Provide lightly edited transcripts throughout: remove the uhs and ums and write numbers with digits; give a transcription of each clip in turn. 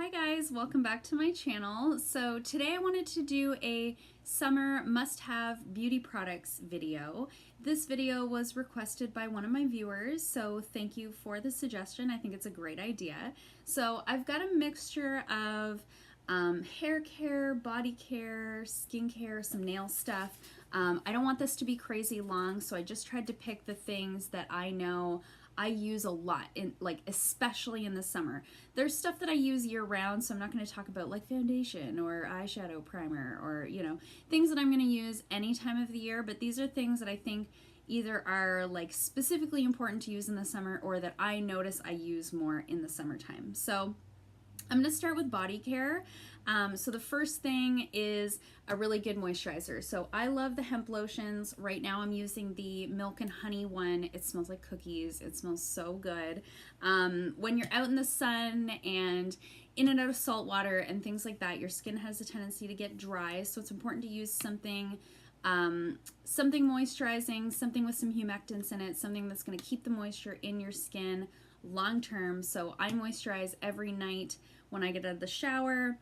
Hi guys, welcome back to my channel. So today I wanted to do a summer must-have beauty products video. This video was requested by one of my viewers, so thank you for the suggestion. I think it's a great idea. So I've got a mixture of hair care, body care, skincare, some nail stuff. I don't want this to be crazy long, so I just tried to pick the things that I know I use a lot, especially in the summer. There's stuff that I use year round, so I'm not going to talk about like foundation or eyeshadow primer or, things that I'm going to use any time of the year, but these are things that I think either are like specifically important to use in the summer or that I notice I use more in the summertime. So I'm going to start with body care. So the first thing is a really good moisturizer. So I love the hemp lotions. Right now I'm using the milk and honey one. It smells like cookies. It smells so good. When you're out in the sun and in and out of salt water and things like that, your skin has a tendency to get dry. So it's important to use something moisturizing, something with some humectants in it, something that's going to keep the moisture in your skin long term. So I moisturize every night when I get out of the shower.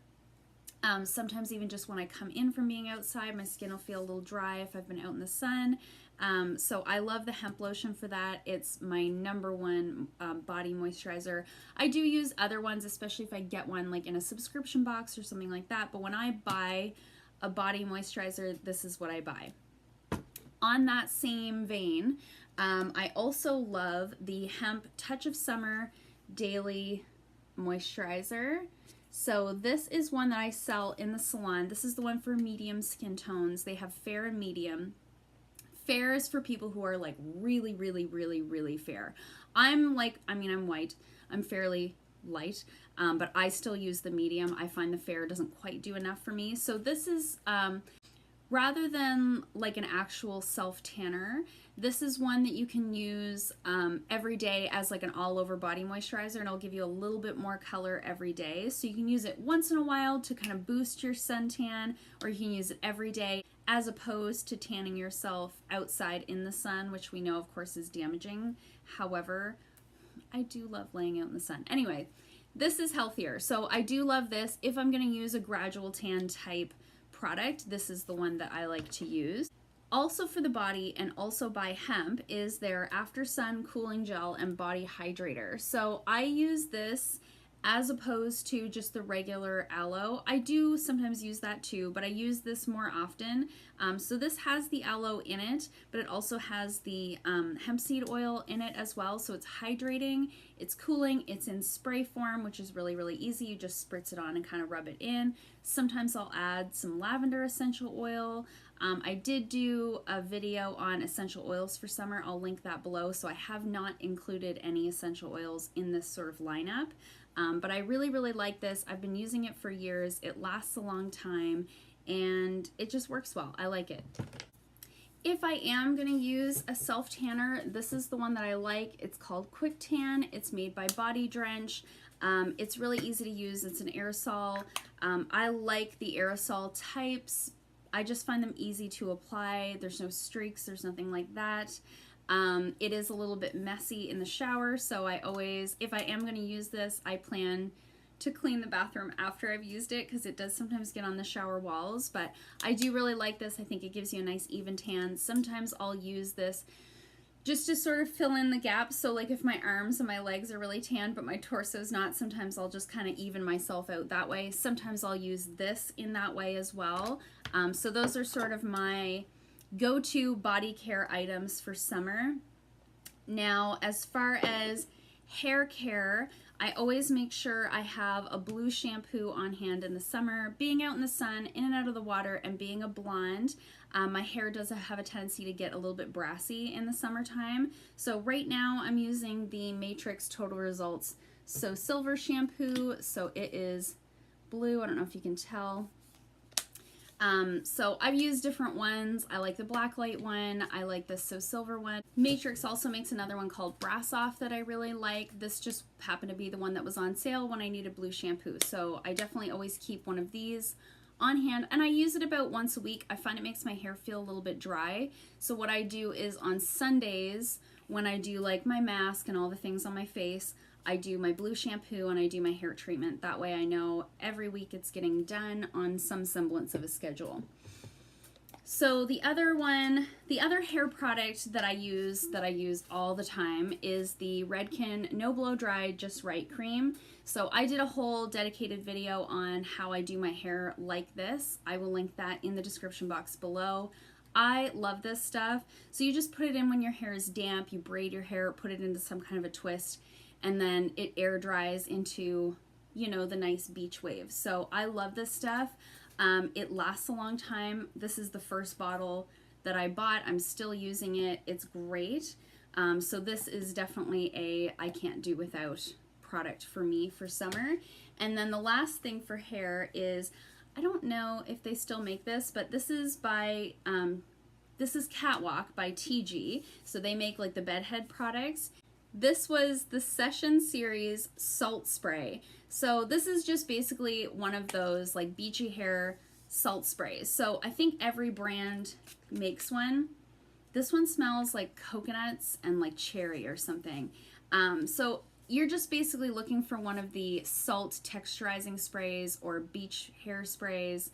Sometimes even just when I come in from being outside, my skin will feel a little dry if I've been out in the sun. So I love the hemp lotion for that. It's my number one body moisturizer. I do use other ones, especially if I get one like in a subscription box or something like that. But when I buy a body moisturizer, this is what I buy. On that same vein, I also love the Hemp Touch of Summer Daily Moisturizer. So this is one that I sell in the salon. This is the one for medium skin tones. They have fair and medium. Fair is for people who are like really, really, really, really fair. I'm white. I'm fairly light, but I still use the medium. I find the fair doesn't quite do enough for me. So this is, rather than like an actual self tanner, this is one that you can use every day as like an all-over body moisturizer, and it'll give you a little bit more color every day. So you can use it once in a while to kind of boost your suntan, or you can use it every day as opposed to tanning yourself outside in the sun, which we know of course is damaging. However, I do love laying out in the sun. Anyway, this is healthier. So I do love this. If I'm going to use a gradual tan type product, this is the one that I like to use. Also for the body, and also by Hemp, is their After Sun Cooling Gel and Body Hydrator. So I use this as opposed to just the regular aloe. I do sometimes use that too, but I use this more often. So this has the aloe in it, but it also has the hemp seed oil in it as well. So it's hydrating, it's cooling, it's in spray form, which is really, really easy. You just spritz it on and kind of rub it in. Sometimes I'll add some lavender essential oil. I did do a video on essential oils for summer. I'll link that below. So I have not included any essential oils in this sort of lineup. But I really, really like this. I've been using it for years. It lasts a long time and it just works well. I like it. If I am going to use a self tanner, this is the one that I like. It's called Quick Tan. It's made by Drench. It's really easy to use. It's an aerosol. I like the aerosol types. I just find them easy to apply. There's no streaks. There's nothing like that. It is a little bit messy in the shower, so I always, if I am going to use this, I plan to clean the bathroom after I've used it because it does sometimes get on the shower walls, but I do really like this. I think it gives you a nice even tan. Sometimes I'll use this just to sort of fill in the gaps. So like if my arms and my legs are really tan but my torso's not, sometimes I'll just kind of even myself out that way. Sometimes I'll use this in that way as well. So those are sort of my go-to body care items for summer. Now, as far as hair care, I always make sure I have a blue shampoo on hand in the summer. Being out in the sun, in and out of the water, and being a blonde, my hair does have a tendency to get a little bit brassy in the summertime. So right now I'm using the Matrix Total Results So Silver shampoo. So it is blue. I don't know if you can tell. So I've used different ones. I like the Blacklight one. I like the So Silver one. Matrix also makes another one called Brass Off that I really like. This just happened to be the one that was on sale when I needed blue shampoo. So I definitely always keep one of these on hand, and I use it about once a week. I find it makes my hair feel a little bit dry. So what I do is on Sundays, when I do like my mask and all the things on my face, I do my blue shampoo and I do my hair treatment. That way I know every week it's getting done on some semblance of a schedule. So the other hair product that I use all the time is the Redken No Blow Dry Just Right cream. So I did a whole dedicated video on how I do my hair like this. I will link that in the description box below. I love this stuff. So you just put it in when your hair is damp, you braid your hair, put it into some kind of a twist, and then it air dries into, you know, the nice beach waves. So I love this stuff. It lasts a long time. This is the first bottle that I bought. I'm still using it. It's great. So this is definitely a I can't do without product for me for summer. And then the last thing for hair is, I don't know if they still make this, but this is by, this is Catwalk by Tigi. So they make like the bedhead products. This was the Session Series Salt Spray. So this is just basically one of those like beachy hair salt sprays. So I think every brand makes one. This one smells like coconuts and like cherry or something. So you're just basically looking for one of the salt texturizing sprays or beach hair sprays,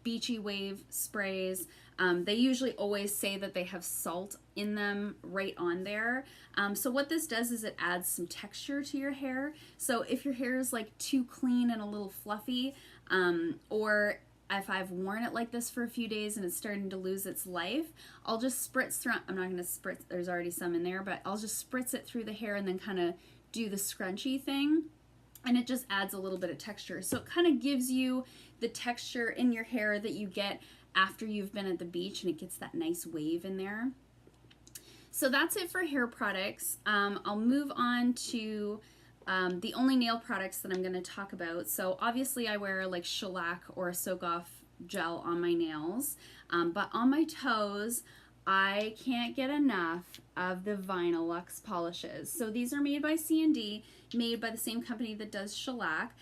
beachy wave sprays. They usually always say that they have salt in them right on there. So what this does is it adds some texture to your hair. So if your hair is like too clean and a little fluffy, or if I've worn it like this for a few days and it's starting to lose its life, I'll just spritz through, I'm not going to spritz, there's already some in there, but I'll just spritz it through the hair and then kind of do the scrunchy thing. And it just adds a little bit of texture. So it kind of gives you the texture in your hair that you get after you've been at the beach, and it gets that nice wave in there. So that's it for hair products. I'll move on to the only nail products that I'm going to talk about. So obviously I wear like shellac or a soak off gel on my nails, but on my toes I can't get enough of the Vinylux polishes. So these are made by C&D, made by the same company that does shellac.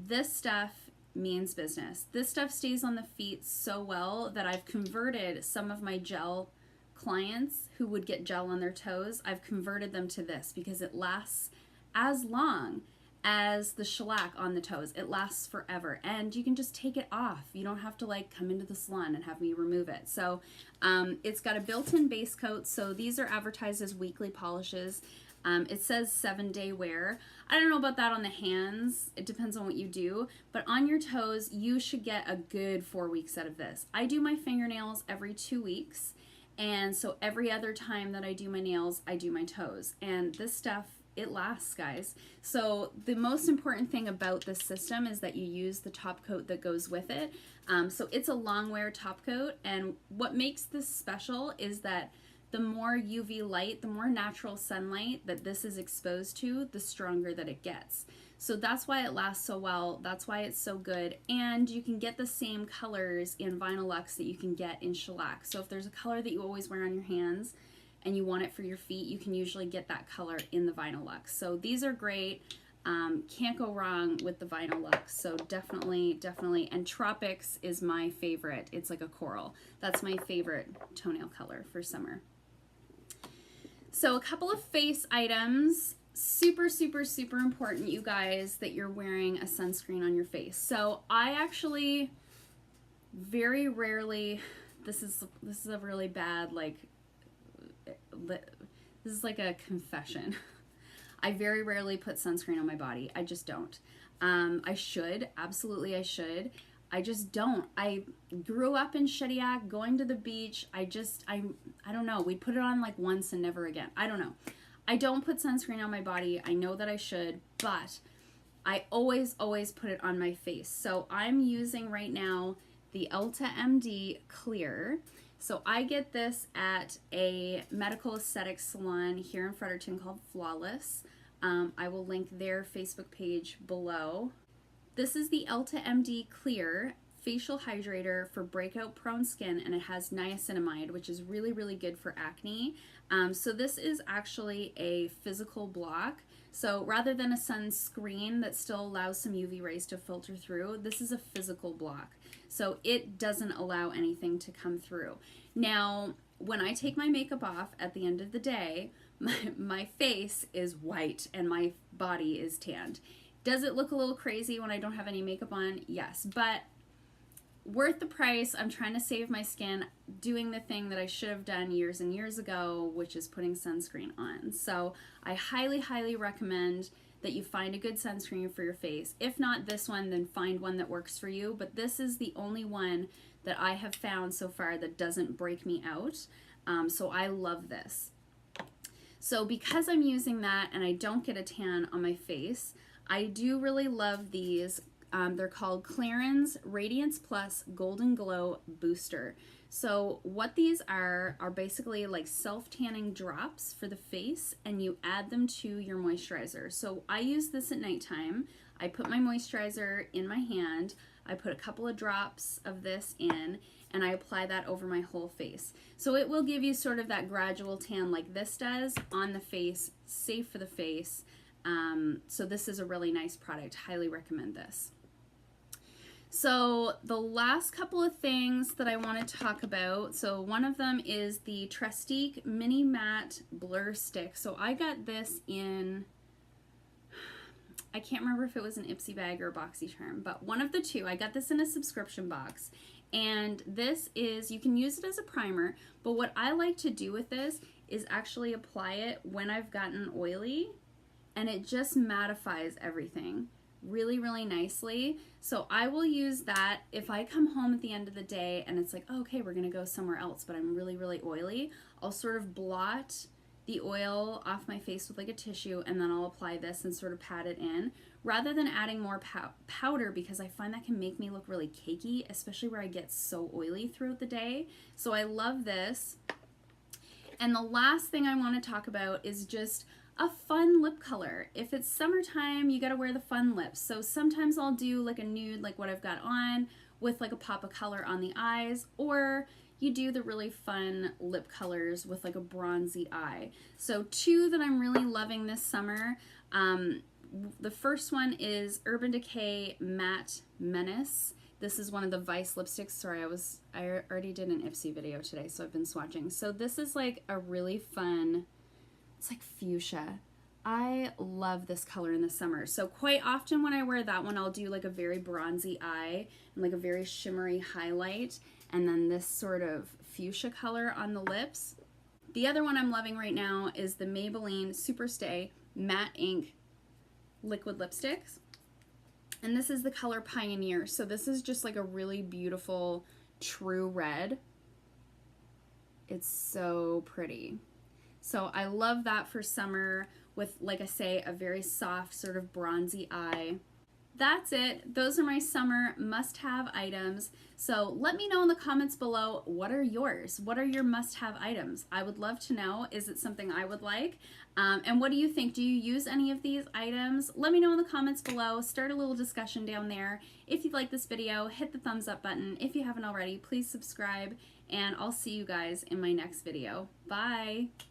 This stuff means business. This stuff stays on the feet so well that I've converted some of my gel clients who would get gel on their toes. I've converted them to this because it lasts as long as the shellac on the toes. It lasts forever, and you can just take it off. You don't have to like come into the salon and have me remove it. So it's got a built-in base coat. So these are advertised as weekly polishes. It says 7-day wear. I don't know about that on the hands. It depends on what you do, but on your toes, you should get a good 4 weeks out of this. I do my fingernails every 2 weeks. And so every other time that I do my nails, I do my toes. And this stuff, it lasts, guys. So the most important thing about this system is that you use the top coat that goes with it. So it's a long wear top coat. And what makes this special is that the more UV light, the more natural sunlight that this is exposed to, the stronger that it gets. So that's why it lasts so well. That's why it's so good. And you can get the same colors in Vinylux that you can get in shellac. So if there's a color that you always wear on your hands and you want it for your feet, you can usually get that color in the Vinylux. So these are great. Can't go wrong with the Vinylux. So definitely, definitely. And Tropix is my favorite. It's like a coral. That's my favorite toenail color for summer. So a couple of face items. Super, super, super important, you guys, that you're wearing a sunscreen on your face. So I actually very rarely, this is a really bad, like, this is like a confession. I very rarely put sunscreen on my body. I just don't. I should, absolutely I should. I just don't. I grew up in Shediac, going to the beach. I don't know. We'd put it on like once and never again. I don't know. I don't put sunscreen on my body. I know that I should, but I always, always put it on my face. So I'm using right now the EltaMD Clear. So I get this at a medical aesthetics salon here in Fredericton called Flawless. I will link their Facebook page below. This is the EltaMD Clear facial hydrator for breakout prone skin, and it has niacinamide, which is really, really good for acne. So this is actually a physical block. So rather than a sunscreen that still allows some UV rays to filter through, this is a physical block. So it doesn't allow anything to come through. Now, when I take my makeup off at the end of the day, my face is white and my body is tanned. Does it look a little crazy when I don't have any makeup on? Yes, but worth the price. I'm trying to save my skin, doing the thing that I should have done years and years ago, which is putting sunscreen on. So I highly, highly recommend that you find a good sunscreen for your face. If not this one, then find one that works for you. But this is the only one that I have found so far that doesn't break me out. So I love this. So because I'm using that and I don't get a tan on my face, I do really love these. They're called Clarins Radiance Plus Golden Glow Booster. So what these are basically like self-tanning drops for the face, and you add them to your moisturizer. So I use this at nighttime. I put my moisturizer in my hand, I put a couple of drops of this in, and I apply that over my whole face. So it will give you sort of that gradual tan like this does on the face, safe for the face. So this is a really nice product. Highly recommend this. So the last couple of things that I want to talk about, so one of them is the Trestique Mini Matte Blur Stick. So I got this in, I can't remember if it was an Ipsy bag or a BoxyCharm, but one of the two. I got this in a subscription box. And this is, you can use it as a primer, but what I like to do with this is actually apply it when I've gotten oily, and it just mattifies everything really, really nicely. So I will use that if I come home at the end of the day and it's like, oh, okay, we're gonna go somewhere else, but I'm really, really oily. I'll sort of blot the oil off my face with like a tissue, and then I'll apply this and sort of pat it in, rather than adding more powder, because I find that can make me look really cakey, especially where I get so oily throughout the day. So I love this. And the last thing I want to talk about is just a fun lip color. If it's summertime, you gotta wear the fun lips. So sometimes I'll do like a nude, like what I've got on, with like a pop of color on the eyes, or you do the really fun lip colors with like a bronzy eye. So two that I'm really loving this summer. The first one is Urban Decay Matte Menace. This is one of the Vice lipsticks. Sorry, I already did an Ipsy video today, so I've been swatching. So this is like a really fun, it's like fuchsia. I love this color in the summer. So quite often when I wear that one, I'll do like a very bronzy eye and like a very shimmery highlight, and then this sort of fuchsia color on the lips. The other one I'm loving right now is the Maybelline Superstay Matte Ink Liquid Lipsticks. And this is the color Pioneer. So this is just like a really beautiful true red. It's so pretty. So I love that for summer with, like I say, a very soft sort of bronzy eye. That's it. Those are my summer must-have items. So let me know in the comments below, what are yours? What are your must-have items? I would love to know. Is it something I would like? And what do you think? Do you use any of these items? Let me know in the comments below. Start a little discussion down there. If you like this video, hit the thumbs up button. If you haven't already, please subscribe, and I'll see you guys in my next video. Bye!